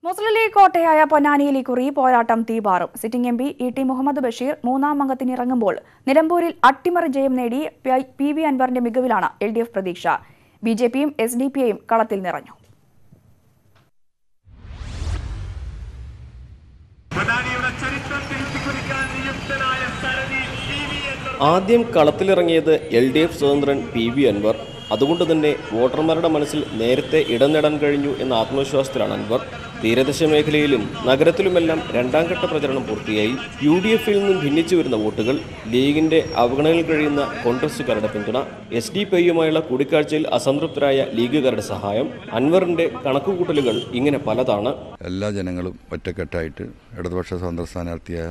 മുസ്ലിം league കോട്ടയായ പൊന്നാനിയിൽ ഇക്കുറി പോരാട്ടം തീപാറും. Sitting M P E T. Muhammad Basheer മൂന്നാം അംഗത്തിനിറങ്ങുമ്പോൾ നിലമ്പൂരിൽ അട്ടിമറി ജയം നേടി പി വി അൻവറിന്റെ മികവിലാണ് LDF പ്രതീക്ഷ. ബിജെപിയും SDPIയും കളത്തിൽ നിറഞ്ഞു. ആദ്യം കളത്തിലിറങ്ങിയത് LDF സ്വതന്ത്രൻ PV അൻവർ. അതുകൊണ്ട് തന്നെ വോട്ടർമാരുടെ മനസ്സിൽ നേരത്തെ ഇടം നേടാൻ കഴിഞ്ഞു എന്ന ആത്മവിശ്വാസത്തിലാണ് അൻവർ. തീരദേശ മേഖലയിലും നഗരത്തിലുമെല്ലാം രണ്ടാം ഘട്ട പ്രചരണം പൂർത്തിയായി. UDFയിൽ നിന്നും ഭിന്നിച്ചു വരുന്ന വോട്ടുകൾ, ലീഗിന്റെ അവഗണനയിൽ കഴിയുന്ന കോൺഗ്രസുകാരുടെ പിന്തുണ, SDPIയുമായുള്ള കൂടിക്കാഴ്ചയിൽ അസംതൃപ്തരായ ലീഗുകാരുടെ സഹായം, അൻവറിന്റെ കണക്കുകൂട്ടലുകൾ ഇങ്ങനെ പലതാണ്. എല്ലാ ജനങ്ങളും ഒറ്റക്കെട്ടായിട്ട് ഇടതുപക്ഷ സ്വതന്ത്ര സ്ഥാനാർത്ഥിയായ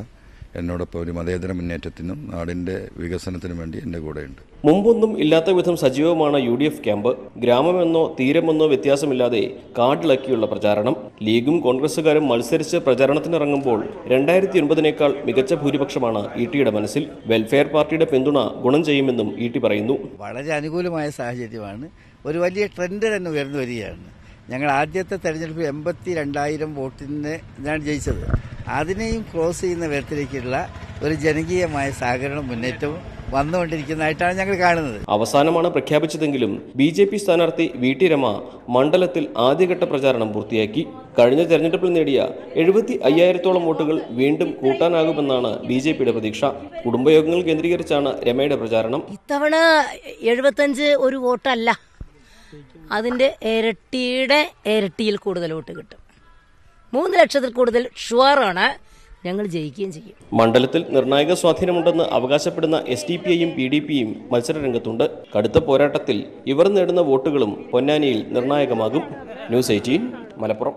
എന്നോടൊപ്പം ഒരു മതേതര മുന്നേറ്റത്തിനും നാടിന്റെ വികസനത്തിനും വേണ്ടി എൻ്റെ കൂടെയുണ്ട്. മുമ്പൊന്നും ഇല്ലാത്ത വിധം സജീവമാണ് UDF ക്യാമ്പ്. ഗ്രാമമെന്നോ തീരമെന്നോ വ്യത്യാസമില്ലാതെ കാടിളക്കിയുള്ള പ്രചാരണം. ലീഗും കോൺഗ്രസുകാരും മത്സരിച്ച് പ്രചാരണത്തിനിറങ്ങുമ്പോൾ 2009-നേക്കാൾ മികച്ച ഭൂരിപക്ഷമാണ് ഇ.ടിയുടെ മനസ്സിൽ. വെൽഫെയർ പാർട്ടിയുടെ പിന്തുണ ഗുണം ചെയ്യുമെന്നും ഇ.ടി പറയുന്നു. വളരെ അനുകൂലമായ സാഹചര്യമാണ്. ഒരു വലിയ ട്രെൻഡ് തന്നെ ഉയർന്നു വരികയാണ്. ഞങ്ങൾ ആദ്യത്തെ തെരഞ്ഞെടുപ്പിൽ 82,000 വോട്ടിന് ഞാൻ ജയിച്ചത്. അതിനെയും ക്രോസ് ചെയ്യുന്ന വിധത്തിലേക്കുള്ള ഒരു ജനകീയമായ സഹകരണ മുന്നേറ്റവും വന്നുകൊണ്ടിരിക്കുന്നതായിട്ടാണ് ഞങ്ങൾ കാണുന്നത്. അവസാനമാണ് പ്രഖ്യാപിച്ചതെങ്കിലും BJP സ്ഥാനാർത്ഥി VT രമ മണ്ഡലത്തിൽ ആദ്യഘട്ട പ്രചാരണം പൂർത്തിയാക്കി. കഴിഞ്ഞ തെരഞ്ഞെടുപ്പിൽ നേടിയ 75,000-ഓളം വോട്ടുകൾ വീണ്ടും കൂട്ടാനാകുമെന്നാണ് BJPയുടെ പ്രതീക്ഷ. കുടുംബയോഗങ്ങൾ കേന്ദ്രീകരിച്ചാണ് രമയുടെ പ്രചാരണം. ഇത്തവണ 75 ഒരു വോട്ടല്ല, അതിന്റെ ഇരട്ടിയിൽ കൂടുതൽ വോട്ട് കിട്ടും. 3 ലക്ഷത്തിൽ കൂടുതൽ ഷുവറാണ്. ഞങ്ങൾ ജയിക്കുകയും ചെയ്യും. മണ്ഡലത്തിൽ നിർണായക സ്വാധീനമുണ്ടെന്ന് അവകാശപ്പെടുന്ന SDPIയും PDPയും മത്സരരംഗത്തുണ്ട്. കടുത്ത പോരാട്ടത്തിൽ ഇവർ നേടുന്ന വോട്ടുകളും പൊന്നാനിയിൽ നിർണായകമാകും. ന്യൂസ് 18 മലപ്പുറം.